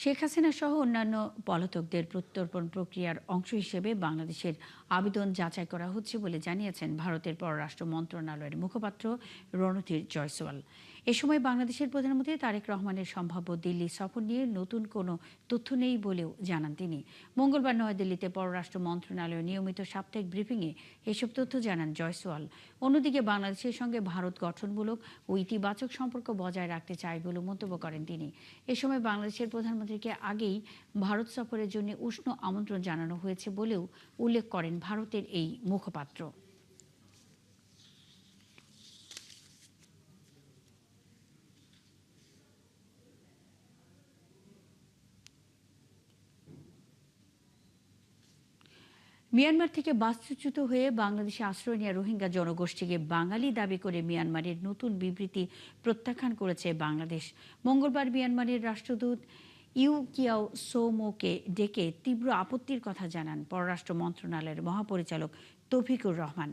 শেখ হাসিনা সহ অন্যান্য পলাতকদের প্রত্যর্পণ প্রক্রিয়ার অংশ হিসেবে বাংলাদেশের আবেদন যাচাই করা হচ্ছে বলে জানিয়েছেন ভারতের পররাষ্ট্র মন্ত্রণালয়ের মুখপাত্র রণধীর জয়সওয়াল। এ সময় বাংলাদেশের প্রধানমন্ত্রী তারেক রহমানের সম্ভাব্য দিল্লি সফর নিয়ে নতুন কোনো তথ্য নেই বলেও জানান তিনি। মঙ্গলবার নয়াদিল্লিতে পররাষ্ট্র মন্ত্রণালয়ের নিয়মিত সাপ্তাহিক ব্রিফিংয়ে এসব তথ্য জানান জয়সওয়াল। অন্যদিকে বাংলাদেশের সঙ্গে ভারত গঠনমূলক ও ইতিবাচক সম্পর্ক বজায় রাখতে চায় বলে মন্তব্য করেন তিনি। এ সময় বাংলাদেশের প্রধানমন্ত্রীকে আগেই ভারত সফরের জন্য উষ্ণ আমন্ত্রণ জানানো হয়েছে বলেও উল্লেখ করেন ভারতের এই মুখপাত্র। মিয়ানমার থেকে বাস্তুচ্যুত হয়ে বাংলাদেশে আশ্রয় নেওয়া রোহিঙ্গা জনগোষ্ঠীকে বাঙালি দাবি করে মিয়ানমারের নতুন বিবৃতি প্রত্যাখ্যান করেছে বাংলাদেশ। মঙ্গলবার মিয়ানমারের রাষ্ট্রদূত ইউ কিয়াও সোমোকে ডেকে তীব্র আপত্তির কথা জানান পররাষ্ট্র মন্ত্রণালয়ের মহাপরিচালক তৌফিকুর রহমান।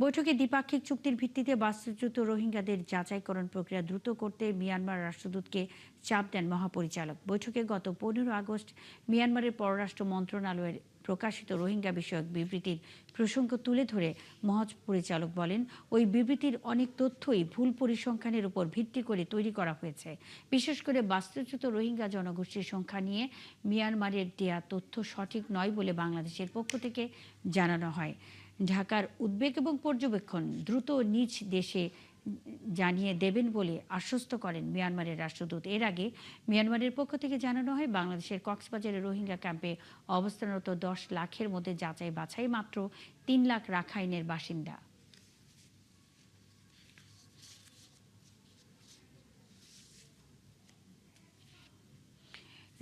বৈঠকে দ্বিপাক্ষিক চুক্তির ভিত্তিতে বাস্তুচ্যুত রোহিঙ্গাদের যাচাইকরণ প্রক্রিয়া দ্রুত করতে মিয়ানমার রাষ্ট্রদূতকে চাপ দেন মহাপরিচালক। বৈঠকে গত 15 আগস্ট মিয়ানমারের পররাষ্ট্র মন্ত্রণালয়ের প্রকাশিত রোহিঙ্গা বিষয়ক বিবৃতির প্রসঙ্গ তুলে ধরে মহাপরিচালক বলেন, ওই বিবৃতির অনেক তথ্যই ভুল পরিসংখ্যানের উপর ভিত্তি করে তৈরি করা হয়েছে। বিশেষ করে বাস্তুচ্যুত রোহিঙ্গা জনগোষ্ঠীর সংখ্যা নিয়ে মিয়ানমারের দেয়া তথ্য সঠিক নয় বলে বাংলাদেশের পক্ষ থেকে জানানো হয়। ঢাকার উদ্বেগ এবং পর্যবেক্ষণ দ্রুত নিজ দেশে জানিয়ে দেবেন বলে আশ্বস্ত করেন মিয়ানমারের রাষ্ট্রদূত। এর আগে মিয়ানমারের পক্ষ থেকে জানানো হয়, বাংলাদেশের কক্সবাজারের রোহিঙ্গা ক্যাম্পে অবস্থানরত 10 লাখের মধ্যে যাচাই বাছাই মাত্র 3 লাখ রাখাইনের বাসিন্দা।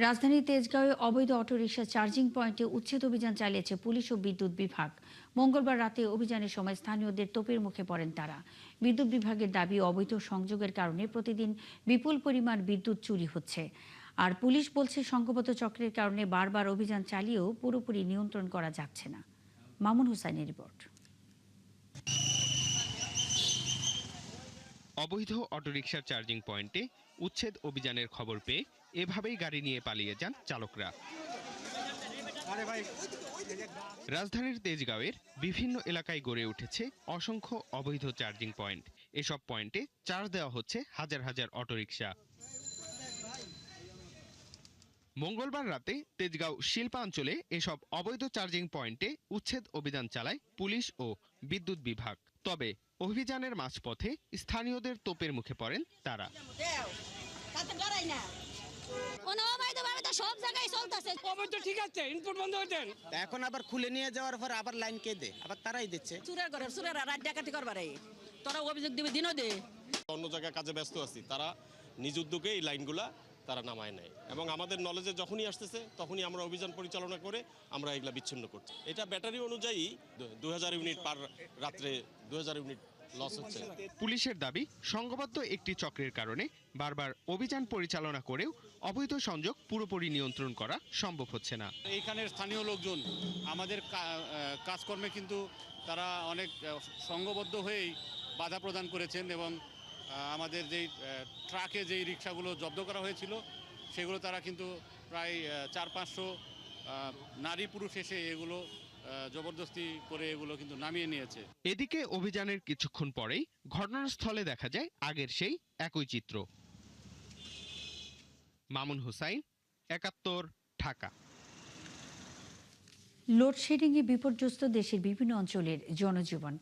রাজধানীর তেজগাঁওয়ে অবৈধ অটোরিকশা চার্জিং পয়েন্টে উচ্ছেদ অভিযান চালিয়েছে পুলিশ ও বিদ্যুৎ বিভাগ। মঙ্গলবার রাতে অভিযানের সময় স্থানীয়দের তোপের মুখে পড়েন তারা। বিদ্যুৎ বিভাগের দাবি, অবৈধ সংযোগের কারণে প্রতিদিন বিপুল পরিমাণ বিদ্যুৎ চুরি হচ্ছে। আর পুলিশ বলছে, সংঘবদ্ধ চক্রের কারণে বারবার অভিযান চালিয়েও পুরোপুরি নিয়ন্ত্রণ করা যাচ্ছে না। মামুন হুসাইনের রিপোর্ট। অবৈধ অটোরিকশার চার্জিং পয়েন্টে উচ্ছেদ অভিযানের খবর পেয়ে এভাবেই গাড়ি নিয়ে পালিয়ে যান চালকরা। রাজধানীর তেজগাঁওয়ের বিভিন্ন এলাকায় গড়ে উঠেছে অসংখ্য অবৈধ চার্জিং পয়েন্ট। এসব পয়েন্টে চার্জ দেওয়া হচ্ছে হাজার হাজার অটোরিকশা। মঙ্গলবার রাতে তেজগাঁও শিল্পাঞ্চলে এসব অবৈধ চার্জিং পয়েন্টে উচ্ছেদ অভিযান চালায় পুলিশ ও বিদ্যুৎ বিভাগ। তবে অভিযানের মাঝপথে স্থানীয়দের তোপের মুখে পড়েন তারা। এখন আবার খুলে নিয়ে যাওয়ার পর আবার লাইন কে দে, আবার তারাই দিচ্ছে। তোরা অভিযোগ দিবে দিনও দে। অন্য জায়গায় কাজে ব্যস্ত আছি, তারা নিজ উদ্যোগে এই লাইনগুলা তারা নামায় নেয় এবং আমাদের নলেজে যখনই আসতেছে তখনই আমরা অভিযান পরিচালনা করে আমরা এগুলা বিচ্ছিন্ন করছি। এটা ব্যাটারি অনুযায়ী 2000 ইউনিট পার রাত্রে 2000 ইউনিট লস হচ্ছে। পুলিশের দাবি, সংঘবদ্ধ একটি চক্রের কারণে বারবার অভিযান পরিচালনা করেও অবৈধ সংযোগ পুরোপুরি নিয়ন্ত্রণ করা সম্ভব হচ্ছে না। এইখানের স্থানীয় লোকজন আমাদের কাজকর্মে কিন্তু তারা অনেক সংঘবদ্ধ হয়েই বাধা প্রদান করেছেন এবং আমাদের যেই ট্রাকে যেই রিক্সাগুলো জব্দ করা হয়েছিল সেগুলো তারা কিন্তু প্রায় 400-500 নারী পুরুষ এসে এগুলো জবরদস্তি করে এগুলো কিন্তু নামিয়ে নিয়েছে। এদিকে অভিযানের কিছুক্ষণ পরেই ঘটনাস্থলে দেখা যায় আগের সেই একই চিত্র। মামুন হুসাইন, ৭১, ঢাকা। লোডশেডিংয়ে বিপর্যস্ত দেশের বিভিন্ন অঞ্চলের জনজীবন।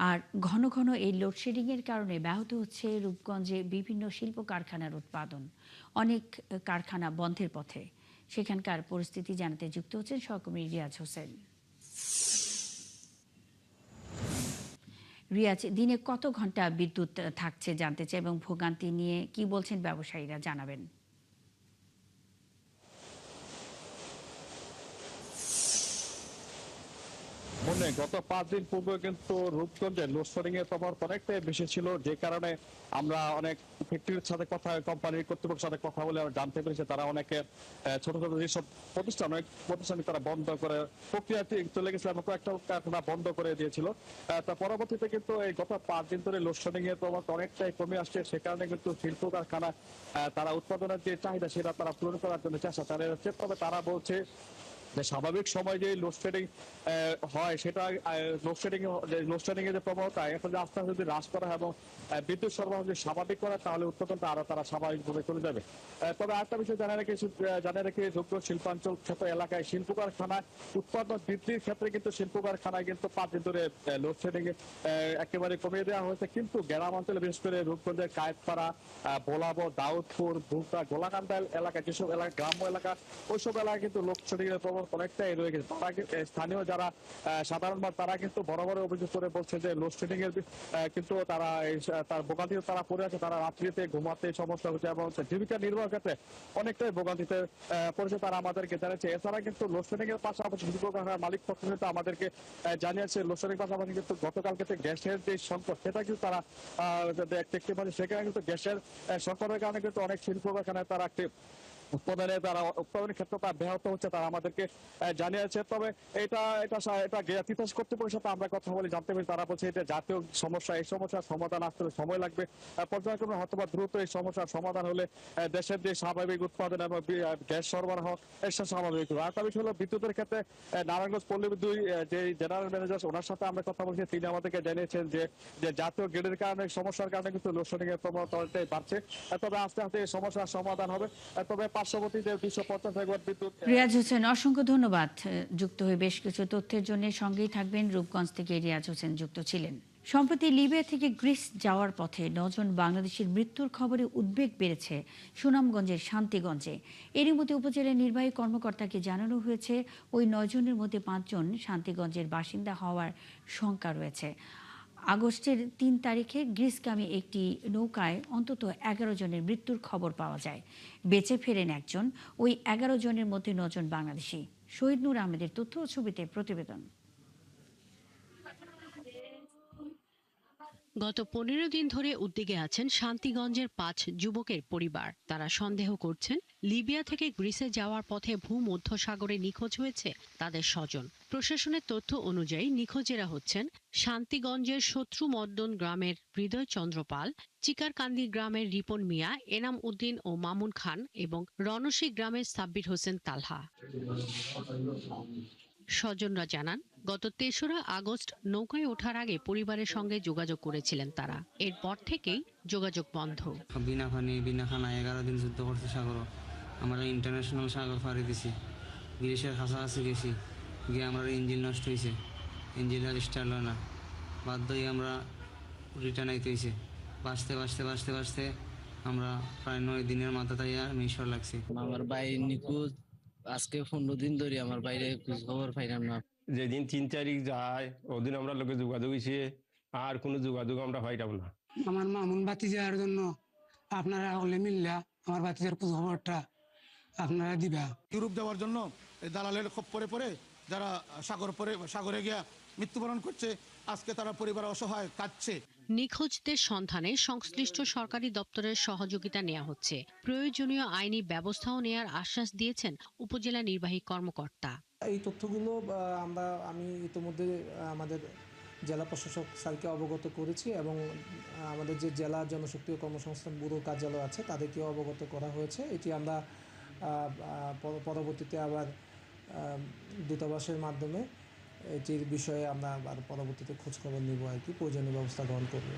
আর ঘন ঘন এই লোডশেডিংয়ের কারণে ব্যাহত হচ্ছে রূপগঞ্জে বিভিন্ন শিল্প কারখানার উৎপাদন। অনেক কারখানা বন্ধের পথে। সেখানকার পরিস্থিতি জানাতে যুক্ত হচ্ছেন সহকর্মী রিয়াজ হোসেন। রিয়াজ, দিনে কত ঘন্টা বিদ্যুৎ থাকছে জানতে চাই এবং ভোগান্তি নিয়ে কি বলছেন ব্যবসায়ীরা, জানাবেন। গত 5 দিন পূর্বে কিন্তু রূপগঞ্জে লোডশেডিং এর প্রভাব অনেকটাই বেশি ছিল, যে কারণে আমরা অনেক ফ্যাক্টরির সাথে কথা, কোম্পানির কর্তৃপক্ষের সাথে কথা বলে আমরা জানতে পেরেছি তারা অনেকে ছোট ছোট যেসব প্রতিষ্ঠান, অনেক প্রতিষ্ঠান তারা বন্ধ করে প্রক্রিয়াতে চলে গেছিল এবং কয়েকটা কারখানা বন্ধ করে দিয়েছিল। তা পরবর্তীতে কিন্তু এই গত 5 দিন ধরে লোডশেডিং এর প্রভাব অনেকটাই কমে আসছে। সে কারণে কিন্তু শিল্প কারখানা তারা উৎপাদনের যে চাহিদা সেটা তারা পূরণ করার জন্য চেষ্টা চালিয়ে যাচ্ছে। তবে তারা বলছে যে স্বাভাবিক সময় যে লোডশেডিং হয় সেটা লোডশেডিং এর যে প্রভাবটা এখন যে আস্তে আস্তে যদি হ্রাস করা হয় এবং বিদ্যুৎ সরবরাহ যদি স্বাভাবিক করে তাহলে উৎপাদনটা আরো তারা স্বাভাবিকভাবে চলে যাবে। তবে আরেকটা বিষয় জানিয়ে রেখে যোগ্য শিল্পাঞ্চল খ্যাত এলাকায় শিল্প কারখানায় উৎপাদন বৃদ্ধির ক্ষেত্রে কিন্তু শিল্প কারখানায় কিন্তু 5 দিন ধরে লোডশেডিং একেবারে কমিয়ে দেওয়া হয়েছে। কিন্তু গ্রাম অঞ্চলে বিশেষ করে রূপগঞ্জের কায়েতপাড়া, ভোলাবো, দাউদপুর, ভুলতা, গোলাকান্দা এলাকায় যেসব এলাকা গ্রাম্য এলাকা ওইসব এলাকায় কিন্তু লোডশেডিং এর প্রভাব অনেকটাই রয়ে গেছে। তারা স্থানীয় যারা সাধারণ মানুষ তারা কিন্তু বড় বড় অভিযোগ করে বলছে যে লোডশেডিং এর কিন্তু তারা তার ভোগান্তিতে তারা পড়ে আছে, তারা রাত্রিতে ঘুমাতে সমস্যা হচ্ছে এবং জীবিকা নির্বাহ ক্ষেত্রে অনেকটাই ভোগান্তিতে পড়েছে তারা আমাদেরকে জানিয়েছে। এছাড়া কিন্তু লোডশেডিং এর পাশাপাশি শিল্প কারখানার মালিক পক্ষ কিন্তু আমাদেরকে জানিয়েছে লোডশেডিং পাশাপাশি কিন্তু গতকালকে গ্যাসের যে সংকট সেটা কিন্তু তারা দেখতে পাচ্ছে। সেখানে কিন্তু গ্যাসের সংকটের কারণে কিন্তু অনেক শিল্প কারখানায় তারা উৎপাদনের ক্ষেত্রে ব্যাহত হচ্ছে, তারা আমাদেরকে জানিয়েছে। তবে এটা তিতাস কর্তৃপক্ষের সাথে আমরা কথা বলে জানতে পারি, তারা বলছে এটা জাতীয় সমস্যা, এই সমস্যার সমাধান আসতে সময় লাগবে। পর্যায়ক্রমে হয়তো দ্রুত এই সমস্যার সমাধান হলে দেশের যে স্বাভাবিক উৎপাদন এবং গ্যাস সরবরাহ এসব স্বাভাবিক হবে। আরেকটা বিষয় হলো বিদ্যুতের ক্ষেত্রে নারায়ণগঞ্জ পল্লী বিদ্যুৎ যে জেনারেল ম্যানেজার ওনার সাথে আমরা কথা বলছি, তিনি আমাদেরকে জানিয়েছেন যে জাতীয় গ্রিডের কারণে সমস্যার কারণে কিন্তু লোডশেডিং এর প্রভাব অনেকটাই বাড়ছে। তবে আস্তে আস্তে এই সমস্যার সমাধান হবে। তবে পার্শ্ববর্তী যে 250 মেগাওয়াট বিদ্যুৎ। রিয়াজ হোসেন, অসংখ্য ধন্যবাদ যুক্ত হয়ে বেশ কিছু তথ্যের জন্য। সঙ্গেই থাকবেন, রূপগঞ্জ থেকে রিয়াজ হোসেন যুক্ত ছিলেন। সম্প্রতি লিবিয়া থেকে গ্রিস যাওয়ার পথে 9 জন বাংলাদেশের মৃত্যুর খবরে উদ্বেগ বেড়েছে সুনামগঞ্জের শান্তিগঞ্জে। এরই মধ্যে উপজেলা নির্বাহী কর্মকর্তাকে জানানো হয়েছে ওই 9 জনের মধ্যে 5 জন শান্তিগঞ্জের বাসিন্দা হওয়ার শঙ্কা রয়েছে। আগস্টের 3 তারিখে গ্রিসগামী একটি নৌকায় অন্তত 11 জনের মৃত্যুর খবর পাওয়া যায়। বেঁচে ফেরেন একজন। ওই 11 জনের মধ্যে 9 জন বাংলাদেশি। শহীদ নূর আহমেদের তথ্য ও ছবিতে প্রতিবেদন। গত 15 দিন ধরে উদ্বেগে আছেন শান্তিগঞ্জের 5 যুবকের পরিবার। তারা সন্দেহ করছেন লিবিয়া থেকে গ্রিসে যাওয়ার পথে ভূমধ্যসাগরে নিখোঁজ হয়েছে তাদের স্বজন। প্রশাসনের তথ্য অনুযায়ী নিখোঁজেরা হচ্ছেন শান্তিগঞ্জের শত্রুমর্দন গ্রামের হৃদয় চন্দ্র পাল, চিকারকান্দি গ্রামের রিপন মিয়া, এনাম উদ্দিন ও মামুন খান এবং রণসী গ্রামের সাব্বির হোসেন তালহা। স্বজনরা জানান, গত 3রা আগস্ট নৌকায় ওঠার আগে পরিবারের সঙ্গে যোগাযোগ করেছিলেন তারা। এরপর থেকেই যোগাযোগ বন্ধ। বিনা পানি বিনা খানা 11 দিন যুদ্ধ করছে সাগর। আমরা ইন্টারন্যাশনাল সাগর পাড়ি দিছি, গ্রিসের কাছাকাছি গেছি, গিয়ে আমরা ইঞ্জিন নষ্ট হয়েছে, ইঞ্জিন স্টার্ট হয় না, বাধ্য হয়ে আমরা রিটার্ন আইতে হয়েছে। বাঁচতে আমরা প্রায় 9 দিনের মাথা তাই আর মিশর লাগছে। আমার ভাই নিখোঁজ আজকে 15 দিন ধরে, আমার বাইরে খোঁজ খবর পাইলাম না। যেদিন 3 তারিখ যায় ওদিন আমরা লোকে যোগাযোগ হয়েছে, আর কোনো যোগাযোগ আমরা পাইলাম না। আমার মামুন ভাতিজার জন্য আপনারা হলে মিললা আমার ভাতিজার খোঁজ খবরটা আপনারা দিবা। ইউরোপ যাওয়ার জন্য দালালের খপ্পরে পড়ে যারা সাগরে গিয়া মৃত্যুবরণ করছে, আজকে তারা পরিবার অসহায় কাঁদছে। নিখোঁজদের সন্ধানে সংশ্লিষ্ট সরকারি দপ্তরের সহযোগিতা নেওয়া হচ্ছে। প্রয়োজনীয় আইনি ব্যবস্থাও নেওয়ার আশ্বাস দিয়েছেন উপজেলা নির্বাহী কর্মকর্তা। এই তথ্যগুলো আমি ইতিমধ্যে আমাদের জেলা প্রশাসক স্যারকে অবগত করেছি এবং আমাদের যে জেলা জনশক্তি ও কর্মসংস্থান ব্যুরো কার্যালয় আছে তাদেরকে অবগত করা হয়েছে। এটি আমরা পরবর্তীতে আবার দূতাবাসের মাধ্যমে এটির বিষয়ে আমরা আবার পরবর্তীতে খোঁজখবর নিব, আর কি প্রয়োজনীয় ব্যবস্থা গ্রহণ করব।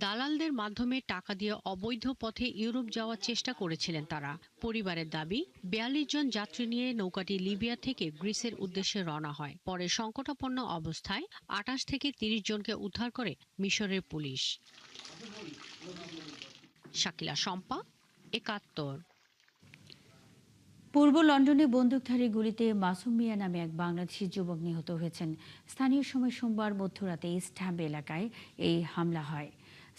দালালদের মাধ্যমে টাকা দিয়ে অবৈধ পথে ইউরোপ যাওয়ার চেষ্টা করেছিলেন তারা। পরিবারের দাবি, 42 জন যাত্রী নিয়ে নৌকাটি লিবিয়া থেকে গ্রিসের উদ্দেশ্যে রওনা হয়। পরে সংকটাপন্ন অবস্থায় 28 থেকে 30 জনকে উদ্ধার করে মিশরের পুলিশ। শাকিলা শম্পা, 71। পূর্ব লন্ডনে বন্দুকধারী গুলিতে মাসুম মিয়া নামে এক বাংলাদেশি যুবক নিহত হয়েছেন। স্থানীয় সময় সোমবার মধ্যরাতে ইস্ট হ্যাম্প এলাকায় এই হামলা হয়।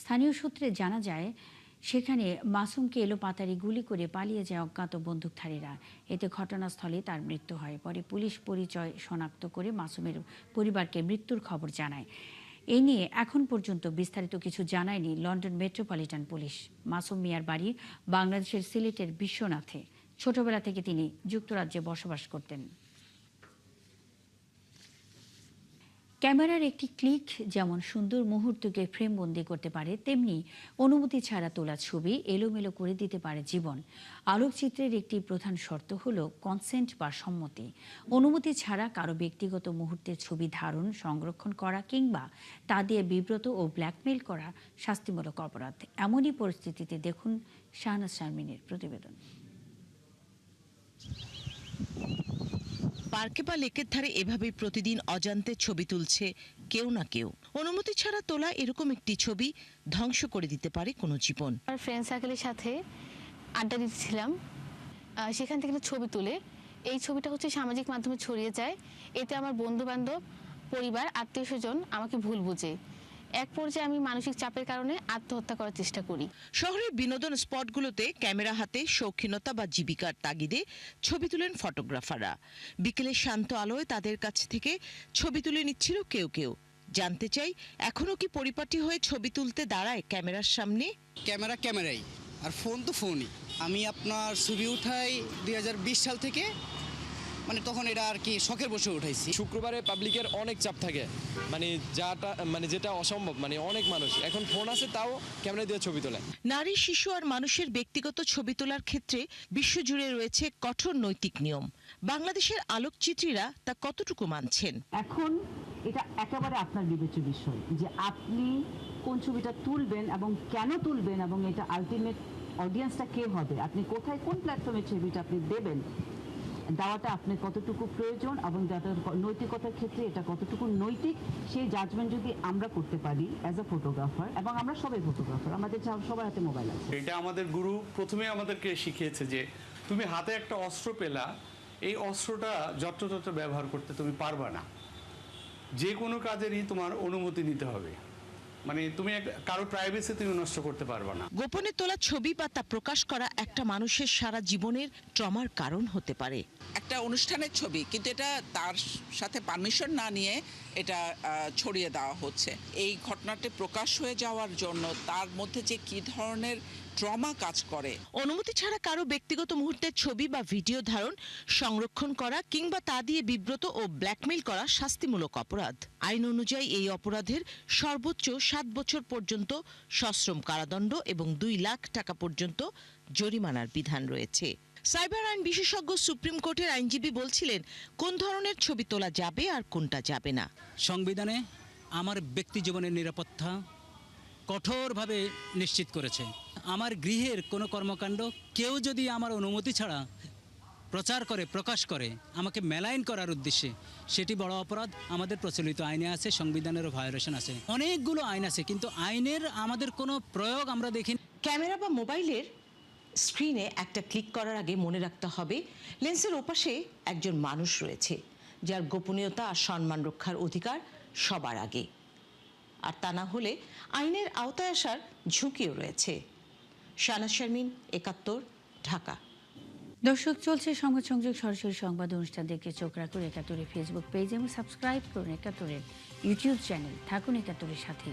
স্থানীয় সূত্রে জানা যায়, সেখানে মাসুমকে এলোপাতাড়ি গুলি করে পালিয়ে যায় অজ্ঞাত বন্দুকধারীরা। এতে ঘটনাস্থলে তার মৃত্যু হয়। পরে পুলিশ পরিচয় শনাক্ত করে মাসুমের পরিবারকে মৃত্যুর খবর জানায়। এ নিয়ে এখন পর্যন্ত বিস্তারিত কিছু জানায়নি লন্ডন মেট্রোপলিটন পুলিশ। মাসুম মিয়ার বাড়ি বাংলাদেশের সিলেটের বিশ্বনাথে। ছোটবেলা থেকে তিনি যুক্তরাজ্যে বসবাস করতেন। ক্যামেরার একটি ক্লিক যেমন সুন্দর মুহূর্তকে ফ্রেমবন্দি করতে পারে, তেমনি অনুমতি ছাড়া তোলা ছবি এলোমেলো করে দিতে পারে জীবন। আলোকচিত্রের একটি প্রধান শর্ত হলো কনসেন্ট বা সম্মতি। অনুমতি ছাড়া কারো ব্যক্তিগত মুহূর্তের ছবি ধারণ, সংরক্ষণ করা কিংবা তা দিয়ে বিব্রত ও ব্ল্যাকমেইল করা শাস্তিমূলক অপরাধ। এমনই পরিস্থিতিতে দেখুন শাহনাজ শারমিনের প্রতিবেদন। পার্কে বা লেকের ধারে এভাবেই প্রতিদিন অজান্তে ছবি তুলছে কেউ না কেউ। অনুমতি ছাড়া তোলা এরকম একটি ছবি ধ্বংস করে দিতে পারে কোনো জীবন। আমার ফ্রেন্ড সার্কেলের সাথে আড্ডা দিচ্ছিলাম, সেখান থেকে ছবি তুলে এই ছবিটা সামাজিক মাধ্যমে ছড়িয়ে যায়। এতে আমার বন্ধু বান্ধব, পরিবার, আত্মীয় স্বজন আমাকে ভুল বুঝে। এক পর্যায়ে আমি মানসিক চাপের কারণে আত্মহত্যা করার চেষ্টা করি। শহরের বিনোদন স্পটগুলোতে ক্যামেরা হাতে শৌখিনতা বা জীবিকার তাগিদে ছবি তুলেন ফটোগ্রাফাররা। বিকেলে শান্ত আলোয় তাদের কাছ থেকে ছবি তুলে নিচ্ছিল কেউ কেউ। জানতে চাই, এখনো কি পরিপাটি হয়ে ছবি তুলতে দাঁড়ায় ক্যামেরার সামনে? ক্যামেরাই, আর ফোন তো ফোনই। আমি আপনার ছবি উঠাই 2020 সাল থেকে, মানে তখন এটা আর কি শখের বসে উঠাইছি। শুক্রবারে পাবলিকের অনেক চাপ থাকে, যেটা অসম্ভব, অনেক মানুষ এখন ফোন আছে তাও ক্যামেরা দিয়ে ছবি তোলে। নারী, শিশু আর মানুষের ব্যক্তিগত ছবি তোলার ক্ষেত্রে বিশ্বজুড়ে রয়েছে কঠোর নৈতিক নিয়ম। বাংলাদেশের আলোকচিত্রীরা তা কতটুকু মানছেন? এখন এটা একেবারে আপনার বিবেচ্য বিষয় যে আপনি কোন ছবিটা তুলবেন এবং কেন তুলবেন, এবং এটা আলটিমেট অডিয়েন্সটা কে হবে, আপনি কোথায় কোন প্ল্যাটফর্মে ছবিটা আপনি দেবেন, দেওয়াটা আপনার কতটুকু প্রয়োজন এবং নৈতিকতার ক্ষেত্রে এটা কতটুকু নৈতিক, সেই জাজমেন্ট যদি আমরা করতে পারি অ্যাজ আ ফটোগ্রাফার, এবং আমরা সবাই ফটোগ্রাফার, আমাদের সবার হাতে মোবাইল আছে। এটা আমাদের গুরু প্রথমে আমাদেরকে শিখিয়েছে যে তুমি হাতে একটা অস্ত্র পেলা, এই অস্ত্রটা যত্রতত্র ব্যবহার করতে তুমি পারবা না। যে কোনো কাজেরই তোমার অনুমতি নিতে হবে, তুমি কারো প্রাইভেসি তুমি নষ্ট করতে পারবে না। গোপনে তোলা ছবি বা তা প্রকাশ করা একটা মানুষের সারা জীবনের ট্রমার কারণ হতে পারে। একটা অনুষ্ঠানের ছবি, কিন্তু এটা তার সাথে পারমিশন না নিয়ে এটা ছড়িয়ে দেওয়া হচ্ছে। এই ঘটনাটি প্রকাশ হয়ে যাওয়ার জন্য তার মধ্যে যে কি ধরনের ট্রমা কাজ করে। অনুমতি ছাড়া কারো ব্যক্তিগত মুহূর্তের ছবি বা ভিডিও ধারণ, সংরক্ষণ করা কিংবা তা দিয়ে বিব্রত ও ব্ল্যাকমেইল করা শাস্তিমূলক অপরাধ। আইন অনুযায়ী এই অপরাধের সর্বোচ্চ 7 বছর পর্যন্ত সশ্রম কারাদণ্ড এবং 2 লাখ টাকা পর্যন্ত জরিমানার বিধান রয়েছে। সাইবার আইন বিশেষজ্ঞ সুপ্রিম কোর্টের আইনজীবী বলছিলেন কোন ধরনের ছবি তোলা যাবে আর কোনটা যাবে না। সংবিধানে আমার ব্যক্তি জীবনের নিরাপত্তা কঠোরভাবে নিশ্চিত করেছে। আমার গৃহের কোনো কর্মকাণ্ড কেউ যদি আমার অনুমতি ছাড়া প্রচার করে, প্রকাশ করে, আমাকে মেলাইন করার উদ্দেশ্যে, সেটি বড় অপরাধ। আমাদের প্রচলিত আইনে আছে, সংবিধানেরও ভায়োলেশন আছে, অনেকগুলো আইন আছে, কিন্তু আইনের আমাদের কোনো প্রয়োগ আমরা দেখি। ক্যামেরা বা মোবাইলের স্ক্রিনে একটা ক্লিক করার আগে মনে রাখতে হবে লেন্সের ওপাশে একজন মানুষ রয়েছে যার গোপনীয়তা আর সম্মান রক্ষার অধিকার সবার আগে। আর তা না হলে আইনের আওতায় আসার ঝুঁকিও রয়েছে। শাহনাজ শারমিন, ৭১, ঢাকা। দর্শক, চলছে সংবাদ সংযোগ সরাসরি সংবাদ অনুষ্ঠান দেখতে চোখ রাখুন ৭১ ফেসবুক পেজ এবং সাবস্ক্রাইব করুন ৭১ ইউটিউব চ্যানেল। থাকুন ৭১ সাথে।